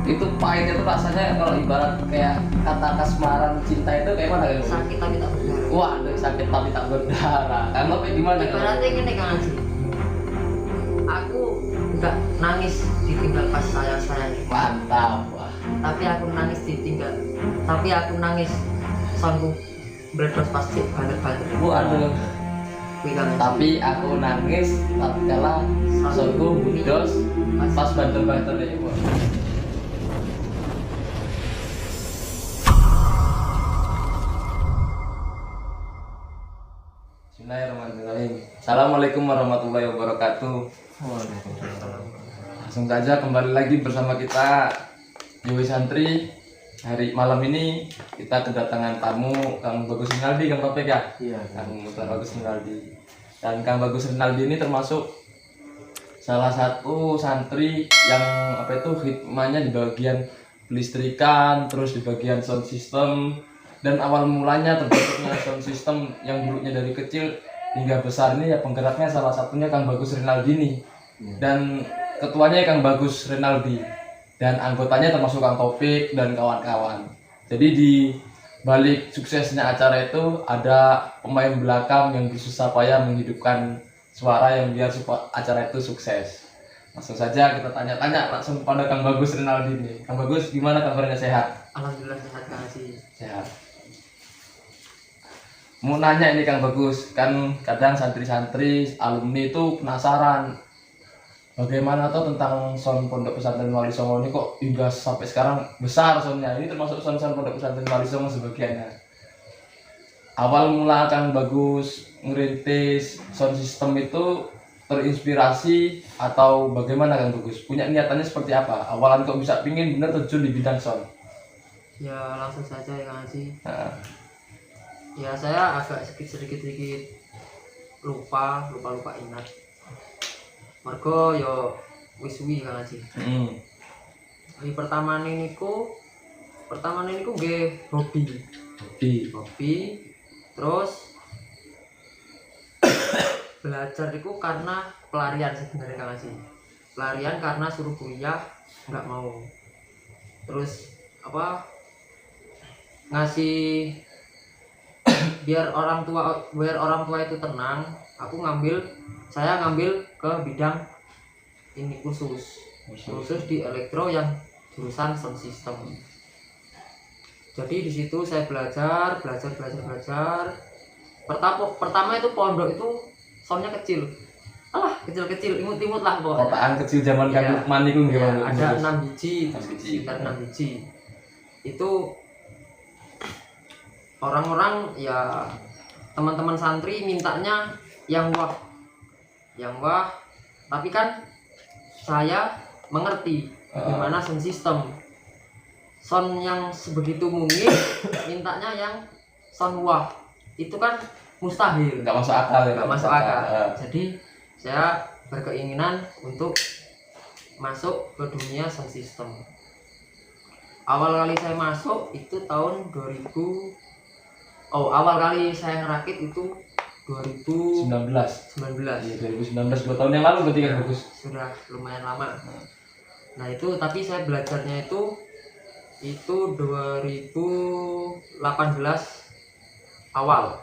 Itu pahitnya tuh rasanya kalau ibarat kayak kata kasmaran cinta itu kayak mana kan? Sakit tapi tak berdarah. Wah, sakit tapi tak berdarah. Kalau kayak gimana? Ibaratnya gini Kang Haji. Aku nggak nangis ditinggal pas sayang. Mantap. Wah. Tapi aku nangis ditinggal. Tapi aku nangis sonku meledos pasti banget. Waduh. Bilang Tapi aku nangis tatkala sonku meledos pas banter-banter ya, Bu. Bismillahirrahmanirrahim. Assalamualaikum warahmatullahi wabarakatuh. Langsung saja kembali lagi bersama kita Dewi Santri. Hari malam ini kita kedatangan tamu Kang Bagus Rinaldi, Kang Topik ya? Iya. Kang Bagus Rinaldi. Dan Kang Bagus Rinaldi ini termasuk salah satu santri yang hikmahnya di bagian listrikan, terus di bagian sound system. Dan awal mulanya terbentuknya sound system yang dulunya dari kecil hingga besar ini ya penggeraknya salah satunya Kang Bagus Rinaldi ini. Dan ketuanya Kang Bagus Rinaldi. Dan anggotanya termasuk Kang Topik dan kawan-kawan. Jadi di balik suksesnya acara itu ada pemain belakang yang bersusah payah menghidupkan suara yang biar acara itu sukses. Langsung saja kita tanya-tanya langsung kepada Kang Bagus Rinaldi ini. Kang Bagus, gimana kabarnya, sehat? Alhamdulillah sehat Kang Haji. Sehat. Mau nanya ini Kang Bagus, kan kadang santri-santri alumni itu penasaran bagaimana tuh tentang sound Pondok Pesantren Wali Songo ini kok hingga sampai sekarang besar soundnya. Ini termasuk sound Pondok Pesantren Wali Songo sebagiannya. Awal mula Kang Bagus ngerintis sound system itu terinspirasi atau bagaimana Kang Bagus? Punya niatannya seperti apa? Awalan kok bisa pingin bener terjun di bidang sound? Ya langsung saja ya Kang Haji. Nah, Ya saya agak sedikit lupa ingat. Mergo yo wis suwi Kang Haji. Di pertama niku nggih hobi. Terus belajar itu karena pelarian sebenarnya Kang Haji. Pelarian karena suruh kuliah nggak mau. Terus ngasih biar orang tua itu tenang, saya ngambil ke bidang ini khusus di elektro yang jurusan sound system. Jadi di situ saya belajar. Pertama itu pondok itu soundnya kecil, kecil imut lah pokoknya. kotaan kecil zaman Kang Lukman itu gimana? Ada 6 biji, 6 biji. sekitar 6 biji. Itu orang-orang ya teman-teman santri mintanya yang wah, tapi kan saya mengerti bagaimana sound system. Sound yang sebegitu mungkin mintanya yang sound wah, itu kan mustahil, Nggak masuk akal ya? nggak masuk akal. Jadi saya berkeinginan untuk masuk ke dunia sound system. Awal kali saya masuk itu tahun 2000. Awal kali saya ngerakit itu 2019. 19. Iya, 2019, 2 tahun yang lalu berarti Kang Bagus. Sudah lumayan lama. Nah itu tapi saya belajarnya itu 2018 awal.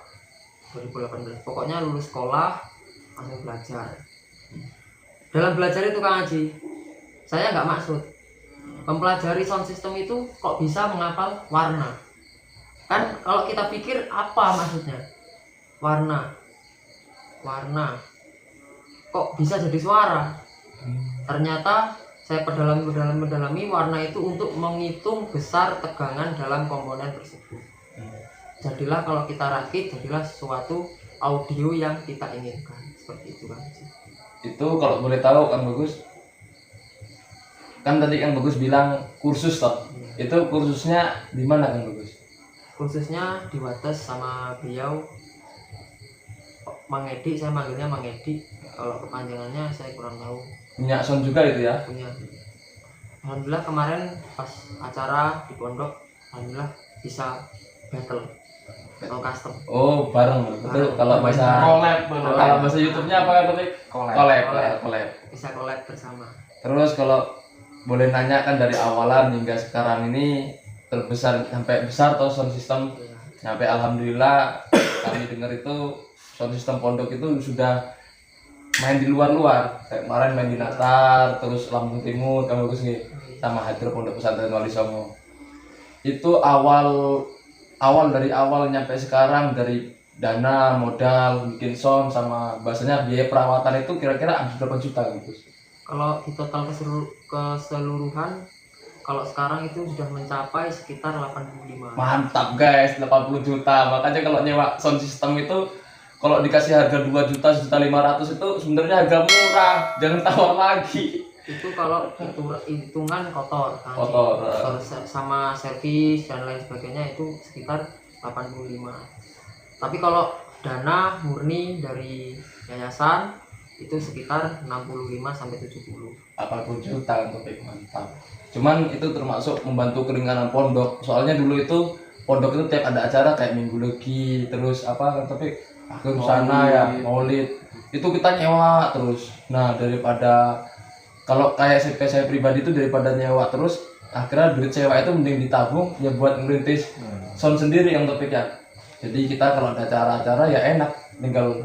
2018. Pokoknya lulus sekolah langsung belajar. Dalam belajar itu Kang Haji, saya nggak maksud mempelajari sound system itu kok bisa menghafal warna. Kan kalau kita pikir apa maksudnya? Warna kok bisa jadi suara? Ternyata saya mendalami warna itu untuk menghitung besar tegangan dalam komponen tersebut. Jadilah kalau kita rakit, jadilah suatu audio yang kita inginkan. Seperti itu kan. Itu kalau boleh tahu Kang Bagus, kan tadi Kang Bagus bilang kursus toh. Itu kursusnya di mana Kang Bagus? Khususnya di Wates sama beliau Mang Edi, saya manggilnya Mang Edi. Kalau kepanjangannya saya kurang tahu. Punya sound juga itu ya? Punya. Alhamdulillah kemarin pas acara di pondok, alhamdulillah bisa battle custom. Oh, bareng. Itu kalau bahasa YouTube-nya apa Kang Topik? Collab. Bisa collab bersama. Terus kalau boleh nanya kan dari awalan hingga sekarang ini terbesar sampai besar atau sound system Ya. sampai alhamdulillah kami dengar itu sound system pondok itu sudah main di luar-luar kayak kemarin main di Natar terus Lampung Timur kami bagus nih sama Hadro Pondok Pesantren Wali Songo itu awal dari awal nyampe sekarang dari dana modal bikin sound sama bahasanya biaya perawatan itu kira-kira habis berapa juta gitu. Kalau di total keseluruhan, kalau sekarang itu sudah mencapai sekitar 85. Mantap guys, 80 juta. Makanya kalau nyewa sound system itu kalau dikasih harga 2 juta, 1.500.000 itu sebenarnya harga murah. Jangan tawar lagi. Itu kalau hitungan kotor kan, Kotor. sama servis dan lain sebagainya itu sekitar 85. Tapi kalau dana murni dari yayasan itu sekitar 65 sampai 70. 80 juta untuk mantap. Cuman itu termasuk membantu keringanan pondok. Soalnya dulu itu pondok itu tiap ada acara kayak minggu legi terus apa tapi akhir sana ya maulid itu kita nyewa terus. Nah daripada kalau kayak saya pribadi itu daripada nyewa terus akhirnya duit sewa itu mending ditabung ya buat ngerintis sound sendiri yang topiknya. Jadi kita kalau ada acara-acara ya enak tinggal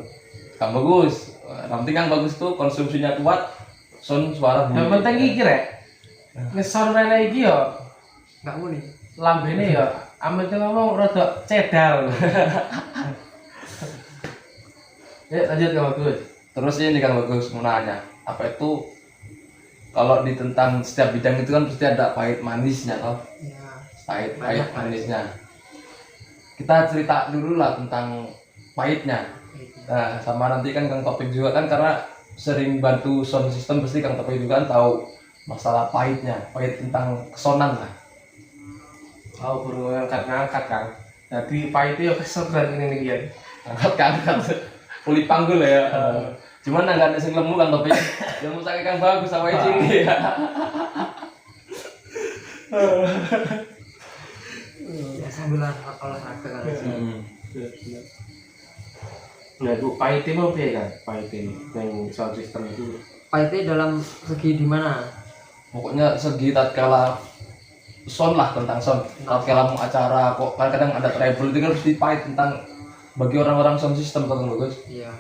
Kang Bagus. Nanti Kang Bagus tuh konsumsinya kuat sound suara bunyi. Yang penting iki rek. Ngeson rene iki yo Enggak muni. lambene yo amen ngomong rada cedal. Ya lanjut Kang Bagus. Terus ini Kang Bagus mau nanya, apa itu kalau di tentang setiap bidang itu kan pasti ada pahit manisnya toh? Ya, Pahit Banyak, manisnya. Kita cerita dulu lah tentang pahitnya. itu. Nah, sama nanti kan Kang Topik juga kan karena sering bantu sound system pasti Kang Topik juga kan tahu masalah pahitnya, pahit tentang kesonan lah. Aku baru ngangkat Kang. Jadi pahit itu ya kesel kan ini nih ya. Angkat kuli panggul ya. Cuman nggak ada sing lemu Kang Topik. Yang musake Kang Bagus sama ini ya. Ya sambil olahraga kan. Nah, itu pahit itu apa ya kan? Pahit ini yang sound system itu. Pahitnya dalam segi di mana? Pokoknya segi tatkala sound lah tentang sound. Tatkala mau acara kok kadang ada treble itu kan harus dipahit tentang bagi orang-orang sound system Kang Bagus. Iya.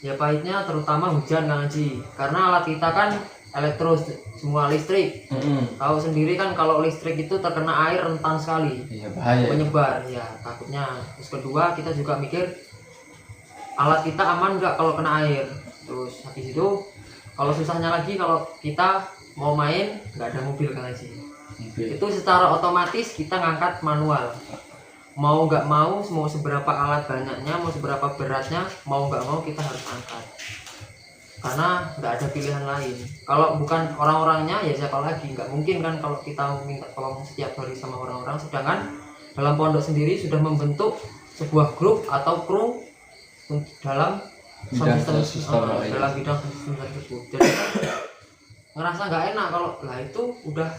Ya pahitnya terutama hujan Kang Haji. Karena alat kita kan elektro semua listrik. Tahu sendiri kan kalau listrik itu terkena air rentan sekali. Iya bahaya. Penyebar ya takutnya. Terus kedua kita juga mikir alat kita aman nggak kalau kena air. Terus habis itu kalau susahnya lagi kalau kita mau main nggak ada mobil Kang Haji. Itu secara otomatis kita ngangkat manual. Mau nggak mau seberapa alat banyaknya, mau seberapa beratnya, mau nggak mau kita harus angkat. Karena nggak ada pilihan lain. Kalau bukan orang-orangnya ya siapa lagi? Nggak mungkin kan kalau kita minta tolong setiap hari sama orang-orang. Sedangkan dalam pondok sendiri sudah membentuk sebuah grup atau kru dalam Bidang sound system, dalam bidang sound system tersebut. Jadi ngerasa nggak enak kalau lah itu udah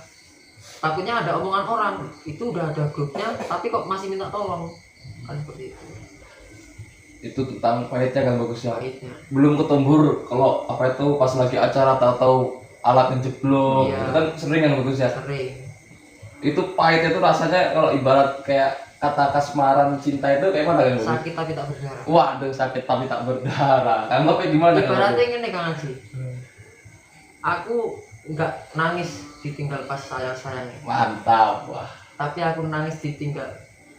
takutnya ada omongan orang itu udah ada grupnya tapi kok masih minta tolong kan seperti itu Itu tentang pahitnya Kang Bagus ya. pahitnya. Belum ketumbur kalau apa itu pas lagi acara atau alat yang jeblok. Iya. Itu kan sering kan Bagus ya. Sering Itu pahit itu rasanya kalau ibarat kayak kata kasmaran cinta itu kayak mana Kang Bagus? sakit tapi tak berdarah. Waduh sakit tapi tak berdarah. Kang Topik gimana Kang Ibaratnya Bagus? ini Kang Haji. Aku nggak nangis ditinggal pas sayang-sayangnya. Mantap wah. Tapi aku nangis ditinggal.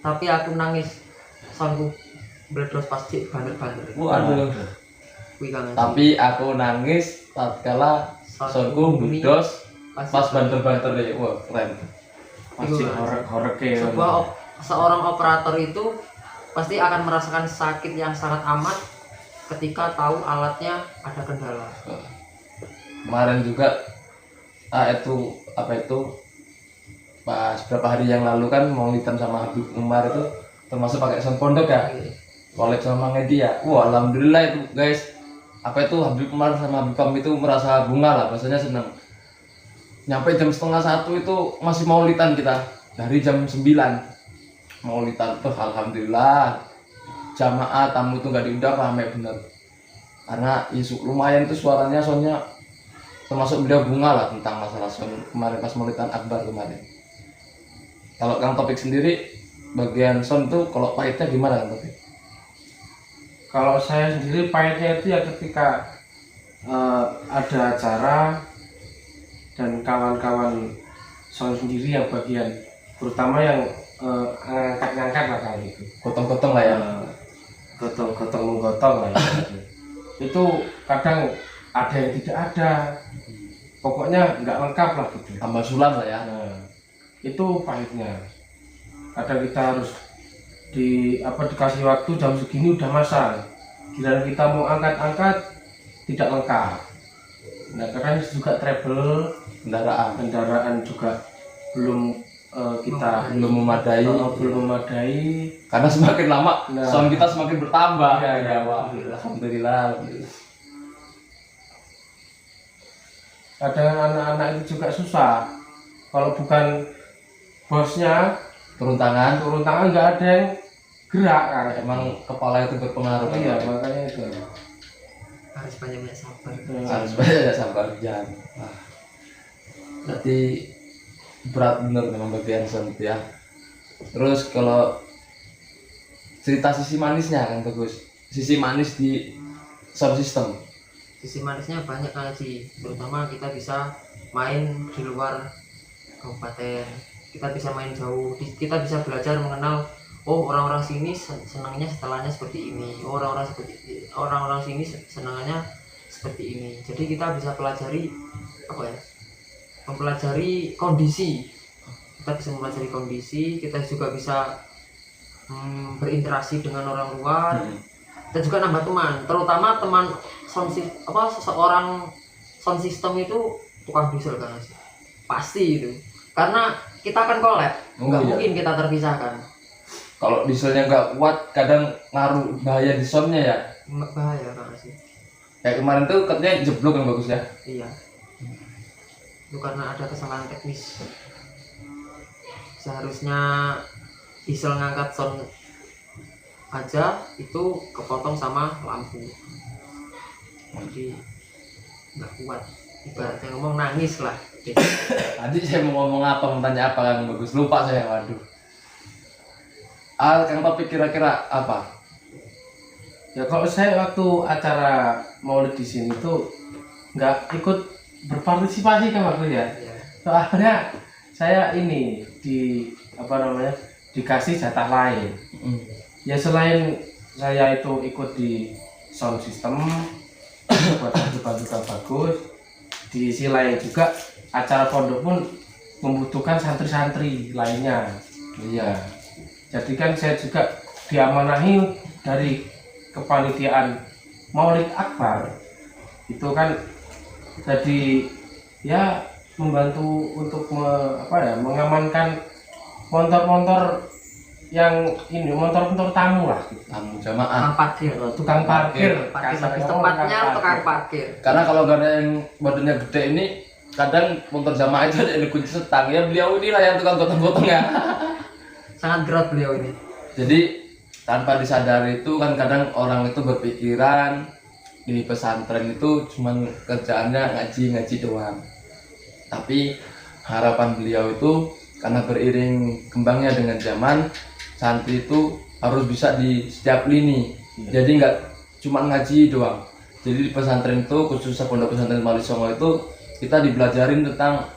Tapi aku nangis soundku bledos pas cik banter-banter. Waduh. Kuwi Kang Haji. Tapi aku nangis tatkala sonku meledos pas banter-banter deh. Wah keren. Masih horek-horek ya. Seorang operator itu pasti akan merasakan sakit yang sangat amat ketika tahu alatnya ada kendala. Kemarin juga itu apa itu pas beberapa hari yang lalu kan mau hitam sama Habib Umar itu termasuk pakai sound pondok ya collab sama Ngedi ya. Wah alhamdulillah itu guys apa itu Habib Umar sama Habib Pam itu merasa bunga lah bahasanya seneng. Nyampe jam 12:30 itu masih maulitan kita dari jam 9 maulitan tuh alhamdulillah jamaah tamu tuh nggak diundang ramai bener karena isu lumayan tuh suaranya soalnya termasuk beliau bunga lah tentang masalah sound kemarin pas Maulidan Akbar kemarin. Kalau Kang Topik sendiri bagian sound tuh kalau pahitnya gimana Kang Topik? Kalau saya sendiri pahitnya itu ya ketika ada acara dan kawan-kawan sound sendiri yang bagian terutama yang ngangkat-ngangkat lah kayak gitu. Gotong-gotong lah ya. Gotong-gotong menggotong lah ya. Itu kadang ada yang tidak ada, pokoknya nggak lengkap lah gitu. Tambah sulam lah ya. Nah, itu pahitnya. Kadang kita harus dikasih waktu jam segini udah masang. Giliran kita mau angkat-angkat tidak lengkap. Nah, kadang juga travel kendaraan juga belum belum memadai. belum memadai. Karena semakin lama Nah. sound kita semakin bertambah. Iya, Ya, iya. Wah, alhamdulillah. Kadang anak-anak itu juga susah. Kalau bukan bosnya Turun tangan. nggak ada yang gerak kan. Emang kepala itu berpengaruh. Kang Iya, Topik. makanya itu. Harus banyak sabar. Harus banyak sabar jangan. Wah. Berarti berat bener memang bagian sound ya. Terus kalau cerita sisi manisnya kan bagus. Sisi manis di sound system. Sisi manisnya banyak kan sih, terutama kita bisa main di luar kabupaten, kita bisa main jauh, kita bisa belajar mengenal orang-orang sini senangnya setelahnya seperti ini, orang-orang sini senangnya seperti ini. Jadi kita bisa pelajari mempelajari kondisi, kita juga bisa berinteraksi dengan orang luar. Kita juga nambah teman, terutama teman seorang sound system itu tukang diesel kan sih, pasti itu, karena kita akan collab, nggak iya. mungkin kita terpisahkan. Kalau dieselnya nggak kuat kadang ngaruh bahaya di soundnya ya. Bahaya kan sih. Kayak kemarin tuh katanya jeblok yang bagus ya. Iya, itu karena ada kesalahan teknis. Seharusnya diesel ngangkat sound aja itu kepotong sama lampu, jadi nggak kuat, ibaratnya ngomong nangis lah. Tadi saya mau ngomong apa, mau tanya apa Kang Bagus, lupa saya, waduh. Kang Topik kira-kira apa? Ya kalau saya waktu acara Maulid di sini tuh nggak ikut berpartisipasi kan waktu ya. Ya, Soalnya saya ini dikasih jatah lain. Ya selain saya itu ikut di sound system buat bantu-bantu bagus, di sisi lain juga acara pondok pun membutuhkan santri-santri lainnya. Iya. Jadi kan saya juga diamanahi dari kepanitiaan Maulid Akbar itu kan jadi ya membantu untuk mengamankan motor-motor yang ini, motor-motor tamu lah gitu. Tamu jamaah. tukang parkir, tukang parkir lebih kasarnya tepatnya tukang tukang parkir. parkir. Karena kalau nggak ada yang badannya gede ini, kadang motor jamaah itu ada yang dikunci setang. Ya beliau inilah yang tukang gotong-gotong ya. Sangat berat beliau ini. Jadi tanpa disadari itu kan kadang orang itu berpikiran di pesantren itu cuman kerjaannya ngaji doang. Tapi harapan beliau itu karena beriring kembangnya dengan zaman, santri itu harus bisa di setiap lini. Jadi nggak cuma ngaji doang. Jadi di pesantren itu, khususnya pondok pesantren Wali Songo itu, kita dibelajarin tentang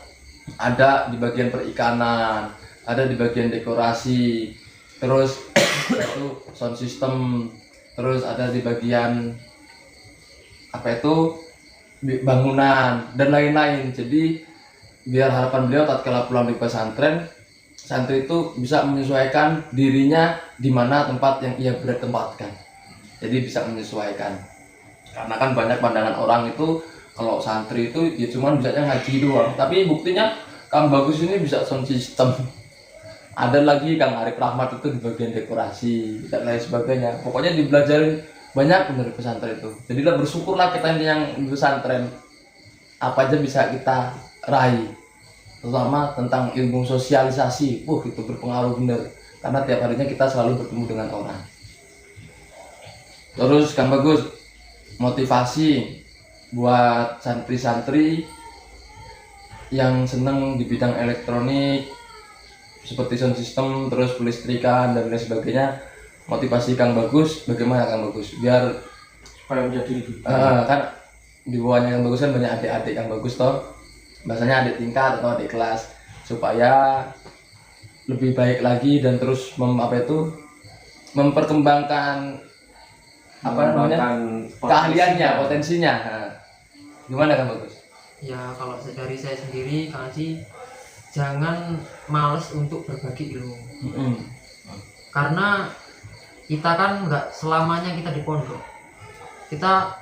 ada di bagian perikanan, ada di bagian dekorasi, terus itu sound system, terus ada di bagian bangunan dan lain-lain. Jadi biar harapan beliau tatkala pulang di pesantren, santri itu bisa menyesuaikan dirinya di mana tempat yang ia bertempatkan. Jadi bisa menyesuaikan. Karena kan banyak pandangan orang itu kalau santri itu ya cuman bisanya ngaji doang. Tapi buktinya Kang Bagus ini bisa sound system. Ada lagi Kang Arif Rahmat itu di bagian dekorasi dan lain sebagainya. Pokoknya dibelajarin banyak dari pesantren itu. Jadilah bersyukurlah kita ini yang di pesantren. Apa aja bisa kita raih, terutama tentang ilmu sosialisasi. Itu berpengaruh bener karena tiap harinya kita selalu bertemu dengan orang. Terus Kang Bagus, motivasi buat santri-santri yang seneng di bidang elektronik seperti sound system, terus pelistrikan dan lain sebagainya, motivasi Kang Bagus bagaimana Kang Bagus biar supaya menjadi lebih baik. kan di bawahnya Kang Bagus kan banyak adik-adik Kang Bagus toh, bahasanya adik tingkat atau adik kelas, supaya lebih baik lagi dan terus memperkembangkan apa namanya keahliannya, potensinya. Nah, gimana Kang Bagus? Ya kalau dari saya sendiri Kang Haji, jangan males untuk berbagi ilmu. Karena kita kan nggak selamanya kita di pondok, kita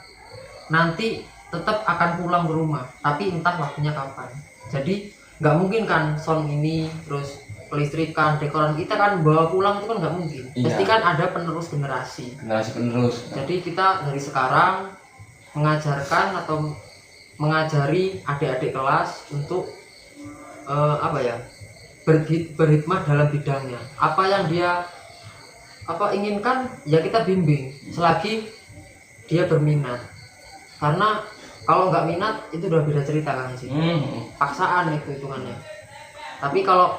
nanti tetap akan pulang ke rumah, tapi entah waktunya kapan. Jadi nggak mungkin kan sound ini terus pelistrikan dekoran kita kan bawa pulang itu kan nggak mungkin. Iya. Pasti kan ada penerus generasi. Generasi penerus. Jadi kita dari sekarang mengajarkan atau mengajari adik-adik kelas untuk berhikmah dalam bidangnya. Apa yang dia inginkan ya kita bimbing selagi dia berminat. Karena kalau nggak minat itu udah beda cerita kan sih. Paksaan itu hitungannya. Tapi kalau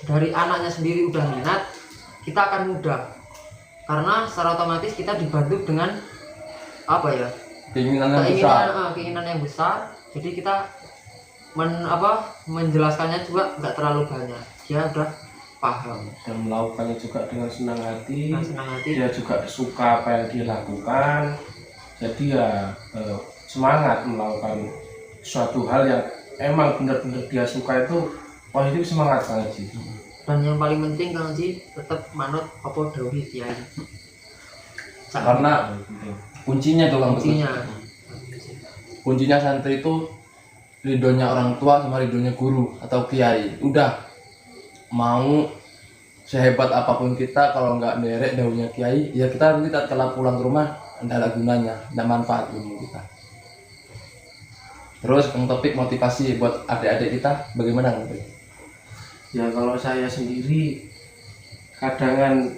dari anaknya sendiri udah minat, kita akan mudah. Karena secara otomatis kita dibantu dengan keinginan yang besar. Jadi kita menjelaskannya juga nggak terlalu banyak, dia udah paham dan melakukannya juga dengan senang hati. Hati. Dia juga suka apa yang dia lakukan, jadi ya semangat melakukan suatu hal yang emang benar-benar dia suka, itu positif, semangat Kang Haji. Dan yang paling penting Kang Haji tetap manut apa dawuh kiai. Karena kuncinya tuh Kang Bagus. Kuncinya santri itu ridhonya orang tua sama ridhonya guru atau kiai. Udah, mau sehebat apapun kita kalau nggak derek daunnya kiai, ya kita nanti tatkala pulang ke rumah tidak ada gunanya, tidak manfaat ilmu kita. Terus Kang topik motivasi buat adik-adik kita bagaimana Kang? Ya kalau saya sendiri kadang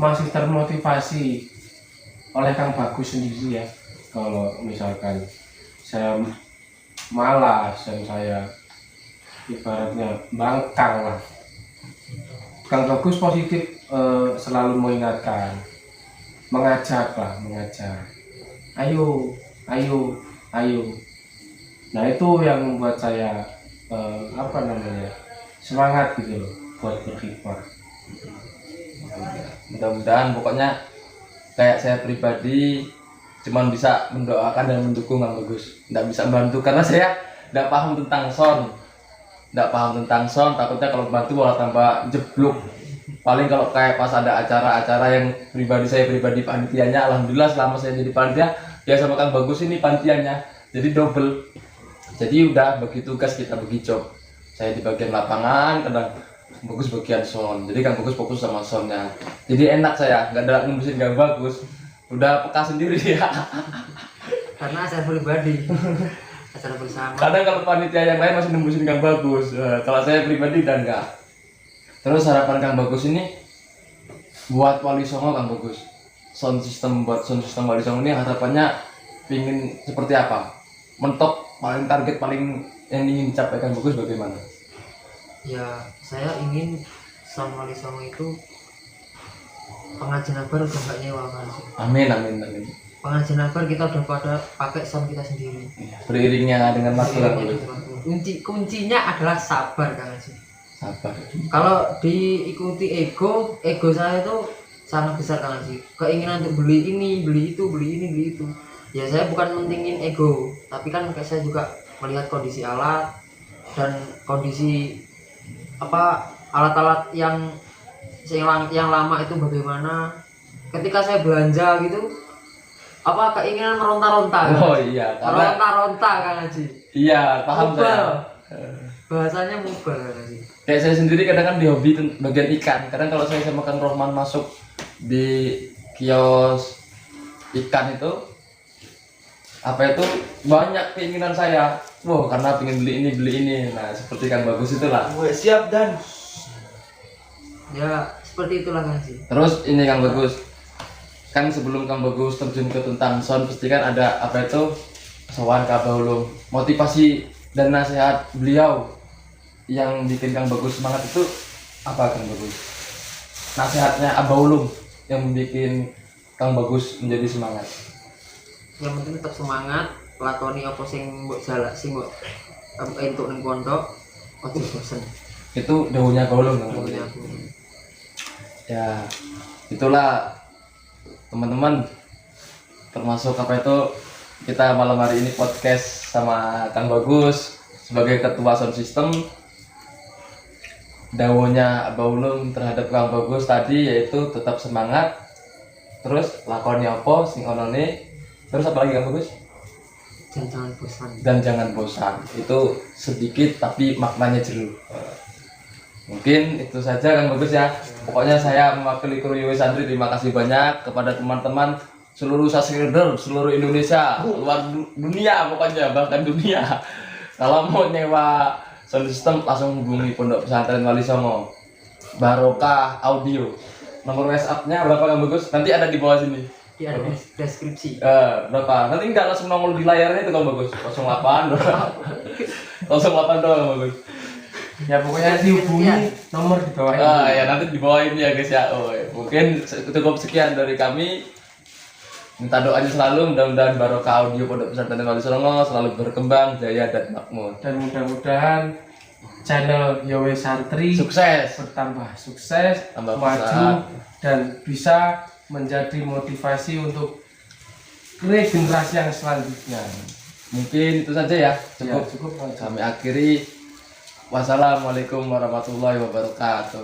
masih termotivasi oleh Kang Bagus sendiri ya. Kalau misalkan saya malas dan saya ibaratnya bangkang lah, Kang Bagus positif, selalu mengingatkan, mengajak, ayo. Nah itu yang membuat saya semangat gitu loh buat berkhidmat. Mudah-mudahan pokoknya kayak saya pribadi cuman bisa mendoakan dan mendukung Kang Bagus, tidak bisa membantu karena saya tidak paham tentang sound, takutnya kalau bantu malah tambah jeblok. Paling kalau kayak pas ada acara-acara yang saya pribadi panitianya, alhamdulillah selama saya jadi panitia ya sama Kang Bagus ini panitianya, jadi double. Jadi udah bagi tugas, kita bagi job, saya di bagian lapangan, kadang Bagus bagian sound, jadi Kang Bagus fokus sama soundnya, jadi enak, saya nggak ada nembusin Kang Bagus, udah peka sendiri ya. Karena saya pribadi acara bersama. Kadang kalau panitia yang lain masih nembusin Kang Bagus, kalau saya pribadi dan enggak. Terus harapan Kang Bagus ini buat Wali Songo Kang Bagus, sound system Wali Songo ini harapannya pingin seperti apa? Mentok paling target paling yang ingin dicapai Kang Bagus bagaimana? Ya saya ingin sound Wali Songo itu pengajian akbar udah nggak nyewa kan sih. Amin. Pengajian akbar kita udah pada pakai sound kita sendiri. Beriringnya dengan waktu Kang Bagus. Kuncinya adalah sabar Kang sih. Sabar. Kalau diikuti ego saya itu sangat besar Kang sih. Keinginan untuk beli ini, beli itu. Ya saya bukan mentingin ego, tapi kan saya juga melihat kondisi alat dan kondisi alat-alat yang lama itu bagaimana. Ketika saya belanja gitu, keinginan meronta-ronta. Oh iya, meronta-ronta Kang Haji. Iya, paham saya. Bahasanya mubal Kang Haji. Kayak saya sendiri kadang kan di hobi bagian ikan. Kadang kalau saya sama Kang Rohman masuk di kios ikan itu, banyak keinginan saya. Karena pengen beli ini. Nah, seperti Kang Bagus itulah. Siap dan. Ya, seperti itulah Kang Haji. Terus ini Kang Bagus, kan sebelum Kang Bagus terjun ke tentang sound pasti kan ada sowan kabahulung. Motivasi dan nasihat beliau yang bikin Kang Bagus semangat itu apa Kang Bagus? Nasihatnya Abah Ulum yang bikin Kang Bagus menjadi semangat. Yang penting tetap semangat, lakoni apa sing mbok jalak sing mbok entuk ning pondok, ojo bosen. Itu daunnya Abah Ulum Kang Bagus. Pokoknya aku. Ya, itulah teman-teman, termasuk apa itu kita malam hari ini podcast sama Kang Bagus sebagai ketua sound system. Daunnya Abah Ulum terhadap Kang Bagus tadi yaitu tetap semangat, terus lakoni apa sing onone, terus apa lagi Kang Bagus? Dan jangan bosan. Dan jangan bosan. Itu sedikit tapi maknanya jero. Mungkin itu saja Kang Bagus ya. Pokoknya saya mewakili kru YW Santri terima kasih banyak kepada teman-teman seluruh subscriber seluruh Indonesia, luar dunia pokoknya, bahkan dunia. Kalau mau nyewa sound system langsung hubungi Pondok Pesantren Wali Songo. Barokah Audio. Nomor WhatsApp-nya berapa Kang Bagus? Nanti ada di bawah sini. Di ada deskripsi. Berapa? Nanti enggak langsung nongol di layarnya itu Kang Bagus. 08 doang. 08 doang Kang Bagus. Ya pokoknya dihubungi nomor di bawah ini. Ya nanti di bawah ini ya guys ya. Mungkin cukup sekian dari kami. Minta doanya selalu, mudah-mudahan Barokah Audio Pondok Pesantren Wali Songo selalu berkembang, jaya dan makmur. Dan mudah-mudahan channel YW Santri Sukses, bertambah sukses, tambah maju besar, dan bisa menjadi motivasi untuk regenerasi yang selanjutnya. mungkin itu saja ya. Ya, Cukup. cukup. Kami akhiri. Wassalamualaikum warahmatullahi wabarakatuh.